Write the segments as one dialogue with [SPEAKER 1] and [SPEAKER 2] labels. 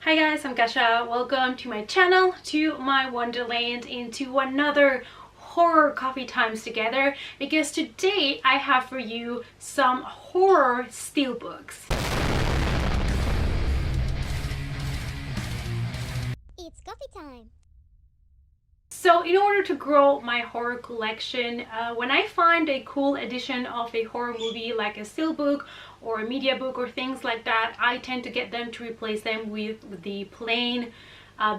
[SPEAKER 1] Hi guys, I'm Kasha. Welcome to my channel, to my wonderland, into another horror coffee times together, because today I have for you some horror steelbooks.
[SPEAKER 2] It's coffee time.
[SPEAKER 1] So in order to grow my horror collection, when I find a cool edition of a horror movie like a steelbook or a media book or things like that, I tend to get them to replace them with the plain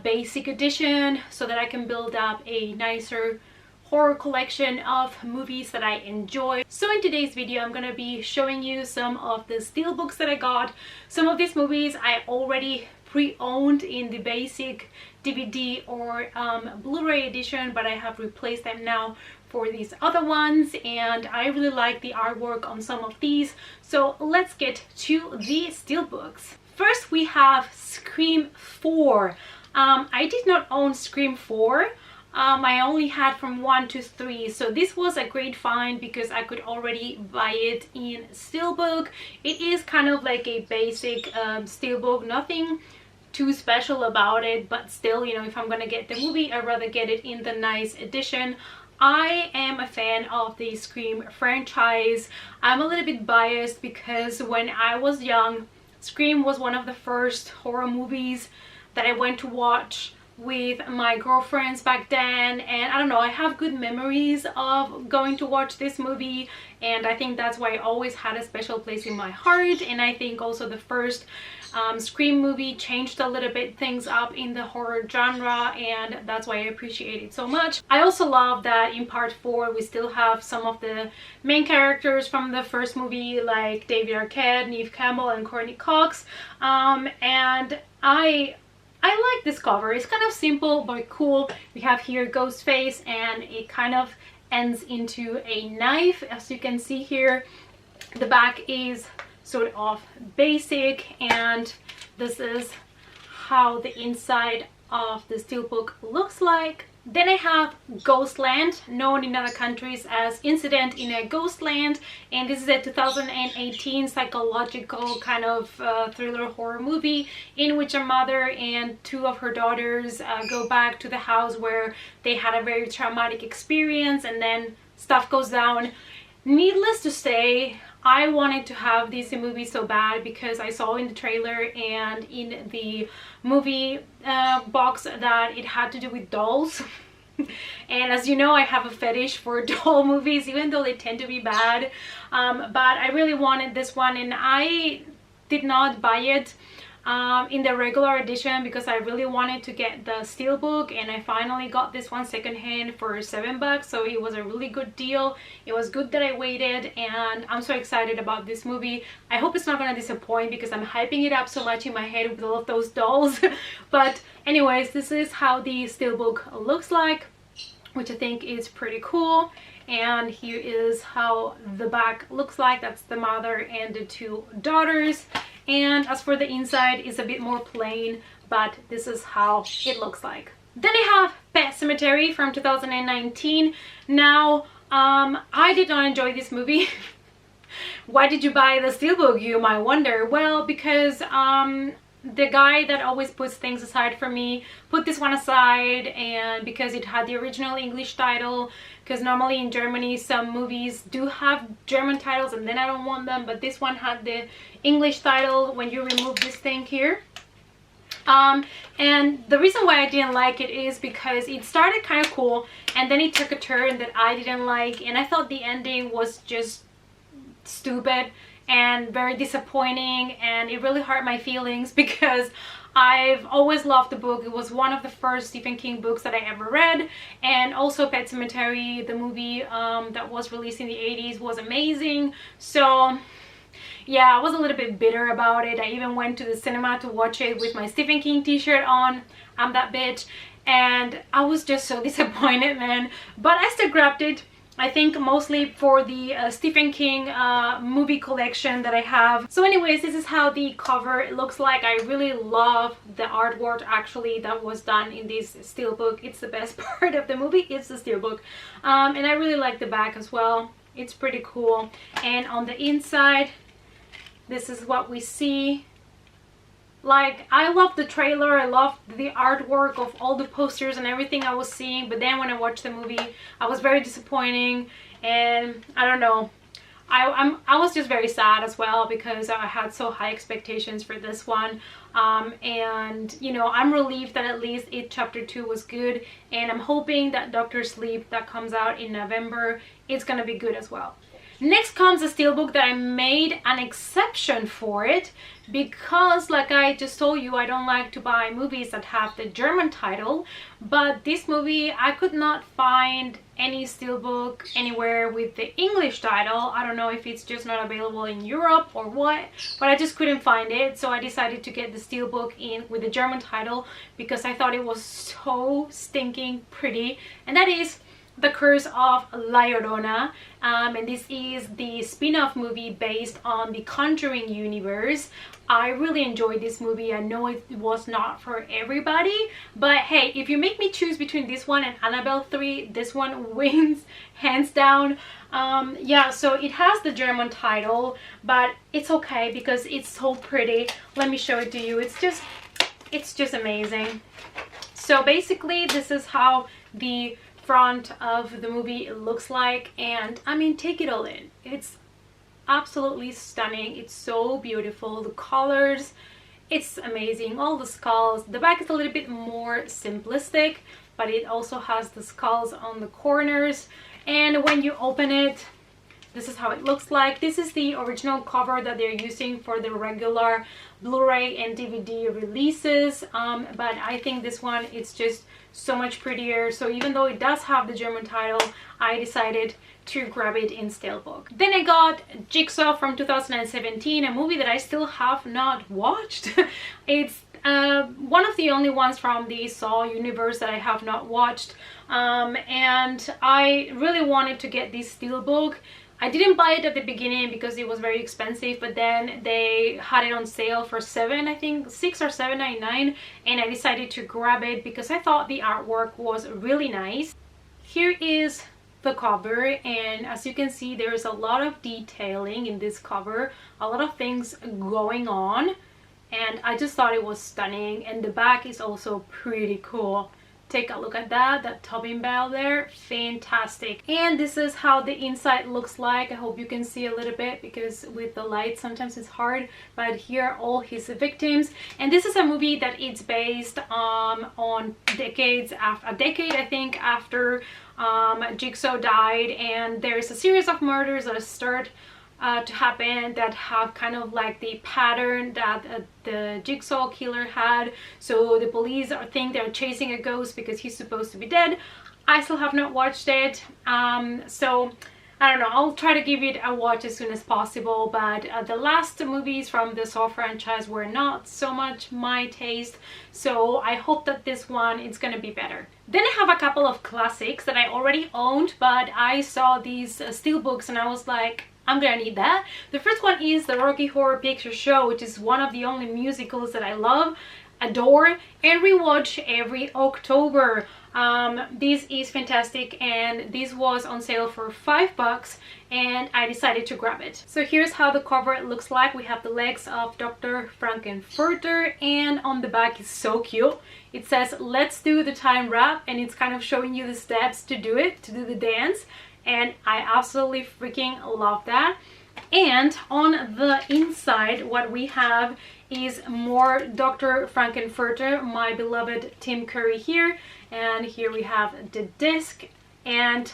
[SPEAKER 1] basic edition so that I can build up a nicer horror collection of movies that I enjoy. So in today's video I'm going to be showing you some of the steelbooks that I got. Some of these movies I already pre-owned in the basic DVD or Blu-ray edition, but I have replaced them now for these other ones, and I really like the artwork on some of these. So let's get to the steelbooks. First we have Scream 4. I did not own Scream 4. I only had from 1 to 3, so this was a great find because I could already buy it in steelbook. It is kind of like a basic steelbook, nothing too special about it, but still, you know, if I'm gonna get the movie, I'd rather get it in the nice edition. I am a fan of the Scream franchise. I'm a little bit biased because when I was young, Scream was one of the first horror movies that I went to watch with my girlfriends back then, and I don't know, I have good memories of going to watch this movie, and I think that's why I always had a special place in my heart. And I think also the first Scream movie changed a little bit things up in the horror genre, and that's why I appreciate it so much. I also love that in part 4 we still have some of the main characters from the first movie, like David Arquette, Neve Campbell, and Courtney Cox, and I like this cover. It's kind of simple but cool. We have here Ghostface, and it kind of ends into a knife, as you can see here. The back is sort of basic, and this is how the inside of the steelbook looks like. Then I have Ghostland, known in other countries as Incident in a Ghostland, and this is a 2018 psychological kind of thriller horror movie in which a mother and 2 of her daughters go back to the house where they had a very traumatic experience, and then stuff goes down. Needless to say, I wanted to have this movie so bad because I saw in the trailer and in the movie box that it had to do with dolls. And as you know, I have a fetish for doll movies, even though they tend to be bad. But I really wanted this one, and I did not buy it in the regular edition because I really wanted to get the steelbook, and I finally got this one secondhand for $7, so it was a really good deal. It was good that I waited, and I'm so excited about this movie. I hope it's not gonna disappoint because I'm hyping it up so much in my head with all of those dolls. But anyways, this is how the steelbook looks like, which I think is pretty cool. And here is how the back looks like. That's the mother and the 2 daughters. And as for the inside, it's a bit more plain, but this is how it looks like. Then I have Pet Sematary from 2019. Now, I did not enjoy this movie. Why did you buy the steelbook, you might wonder? Well, because the guy that always puts things aside for me put this one aside, and because it had the original English title, because normally in Germany some movies do have German titles and then I don't want them, but this one had the English title when you remove this thing here. And the reason why I didn't like it is because it started kind of cool and then it took a turn that I didn't like, and I thought the ending was just stupid and very disappointing, and it really hurt my feelings because I've always loved the book. It was one of the first Stephen King books that I ever read, and also Pet Sematary, the movie that was released in the 80s, was amazing. So yeah, I was a little bit bitter about it. I even went to the cinema to watch it with my Stephen King t-shirt on. I'm that bitch, and I was just so disappointed, man. But I still grabbed it. I think mostly for the Stephen King movie collection that I have. So anyways, this is how the cover looks like. I really love the artwork actually that was done in this steelbook. It's the best part of the movie, it's the steelbook. And I really like the back as well. It's pretty cool. And on the inside, this is what we see. Like, I loved the trailer, I loved the artwork of all the posters and everything I was seeing, but then when I watched the movie, I was very disappointing, and I don't know. I was just very sad as well because I had so high expectations for this one. And you know, I'm relieved that at least It Chapter 2 was good, and I'm hoping that Doctor Sleep that comes out in November is gonna be good as well. Next comes a steelbook that I made an exception for it because, like I just told you, I don't like to buy movies that have the German title, but this movie I could not find any steelbook anywhere with the English title. I don't know if it's just not available in Europe or what, but I just couldn't find it, so I decided to get the steelbook in with the German title because I thought it was so stinking pretty, and that is The Curse of La Llorona. And this is the spin-off movie based on the Conjuring universe. I really enjoyed this movie. I know it was not for everybody, but hey, if you make me choose between this one and Annabelle 3, this one wins hands down. Yeah, so it has the German title, but it's okay because it's so pretty. Let me show it to you. It's just amazing. So basically, this is how the front of the movie looks like, and I mean, take it all in. It's absolutely stunning. It's so beautiful. The colors, it's amazing. All the skulls. The back is a little bit more simplistic, but it also has the skulls on the corners, and when you open it, this is how it looks like. This is the original cover that they're using for the regular Blu-ray and DVD releases, but I think this one, it's just so much prettier. So even though it does have the German title, I decided to grab it in steelbook. Then I got Jigsaw from 2017, a movie that I still have not watched. It's one of the only ones from the Saw universe that I have not watched, and I really wanted to get this steelbook. I didn't buy it at the beginning because it was very expensive, but then they had it on sale for I think 6 or 7.99, and I decided to grab it because I thought the artwork was really nice. Here is the cover, and as you can see, there's a lot of detailing in this cover, a lot of things going on, and I just thought it was stunning. And the back is also pretty cool. Take a look at that topping bell there, fantastic. And this is how the inside looks like. I hope you can see a little bit because with the light sometimes it's hard, but here are all his victims. And this is a movie that it's based on decades after, a decade I think after Jigsaw died, and there's a series of murders that start to happen that have kind of like the pattern that the Jigsaw killer had. So the police think they're chasing a ghost because he's supposed to be dead. I still have not watched it, so I don't know, I'll try to give it a watch as soon as possible, but the last movies from the Saw franchise were not so much my taste, so I hope that this one is gonna be better. Then I have a couple of classics that I already owned, but I saw these steelbooks and I was like, I'm gonna need that. The first one is the Rocky Horror Picture Show, which is one of the only musicals that I love, adore, and rewatch every October. This is fantastic, and this was on sale for $5, and I decided to grab it. So here's how the cover looks like. We have the legs of Dr. Frankenfurter, and on the back is so cute. It says, "Let's do the time wrap," and it's kind of showing you the steps to do it, to do the dance. And I absolutely freaking love that. And on the inside, what we have is more Dr. Frankenfurter, my beloved Tim Curry here. And here we have the disc, and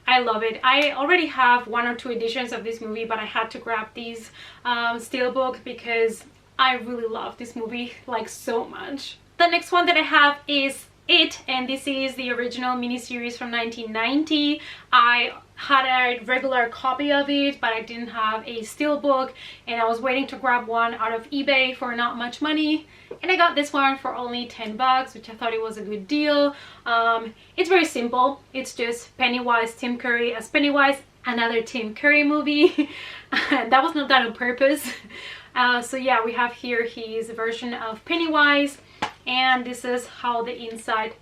[SPEAKER 1] I love it. I already have 1 or 2 editions of this movie, but I had to grab these steelbook because I really love this movie like so much. The next one that I have is It, and this is the original miniseries from 1990. I had a regular copy of it, but I didn't have a steelbook, and I was waiting to grab one out of eBay for not much money, and I got this one for only $10, which I thought it was a good deal. It's very simple. It's just Pennywise, Tim Curry as Pennywise, another Tim Curry movie. That was not done on purpose. So yeah, we have here his version of Pennywise, and this is how the inside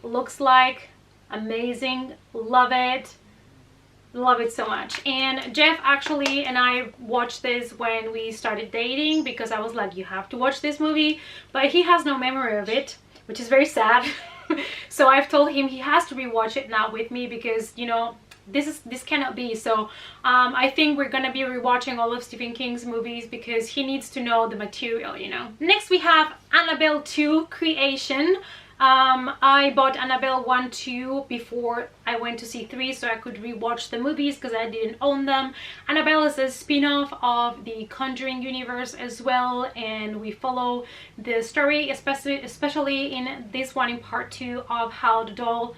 [SPEAKER 1] looks like. Amazing, love it. Love it so much. And Jeff actually and I watched this when we started dating because I was like, you have to watch this movie, but he has no memory of it, which is very sad. So I've told him he has to rewatch it now with me because, you know, this cannot be. So I think we're gonna be rewatching all of Stephen King's movies because he needs to know the material, you know. Next we have Annabelle Creation. I bought Annabelle 1, 2 before I went to see 3 so I could rewatch the movies because I didn't own them. Annabelle is a spin-off of the Conjuring universe as well, and we follow the story, especially in this one in part 2, of how the doll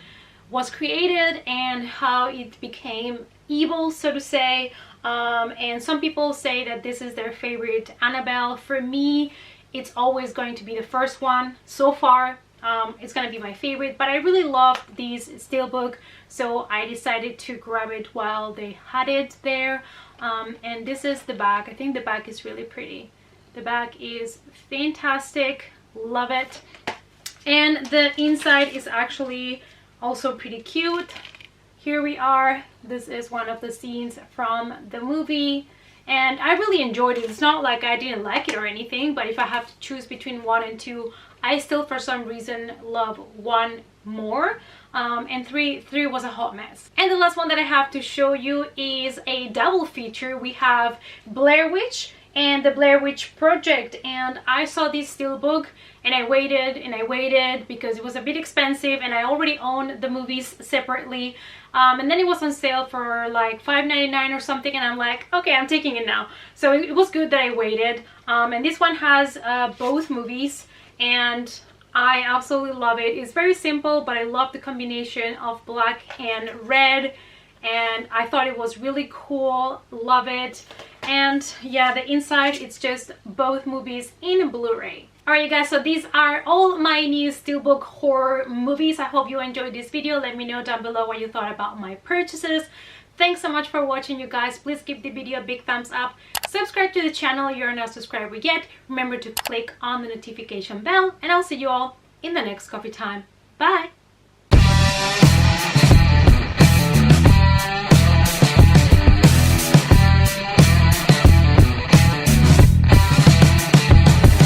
[SPEAKER 1] was created and how it became evil, so to say. And some people say that this is their favorite Annabelle. For me, it's always going to be the first one so far. It's gonna be my favorite, but I really love these steelbook, so I decided to grab it while they had it there. And this is the back. I think the back is really pretty. The back is fantastic, love it. And the inside is actually also pretty cute. Here we are. This is one of the scenes from the movie, and I really enjoyed it. It's not like I didn't like it or anything, but if I have to choose between 1 and 2, I still for some reason love 1 more. And 3 was a hot mess. And the last one that I have to show you is a double feature. We have Blair Witch and the Blair Witch Project, and I saw this steelbook and I waited because it was a bit expensive and I already own the movies separately, and then it was on sale for like $5.99 or something, and I'm like, okay, I'm taking it now. So it was good that I waited. And this one has both movies, and I absolutely love it. It's very simple, but I love the combination of black and red, and I thought it was really cool. Love it. And yeah, the inside, it's just both movies in Blu-ray. Alright you guys, so these are all my new steelbook horror movies. I hope you enjoyed this video. Let me know down below what you thought about my purchases. Thanks so much for watching, you guys. Please give the video a big thumbs up. Subscribe to the channel if you're not a subscriber yet. Remember to click on the notification bell, and I'll see you all in the next coffee time. Bye!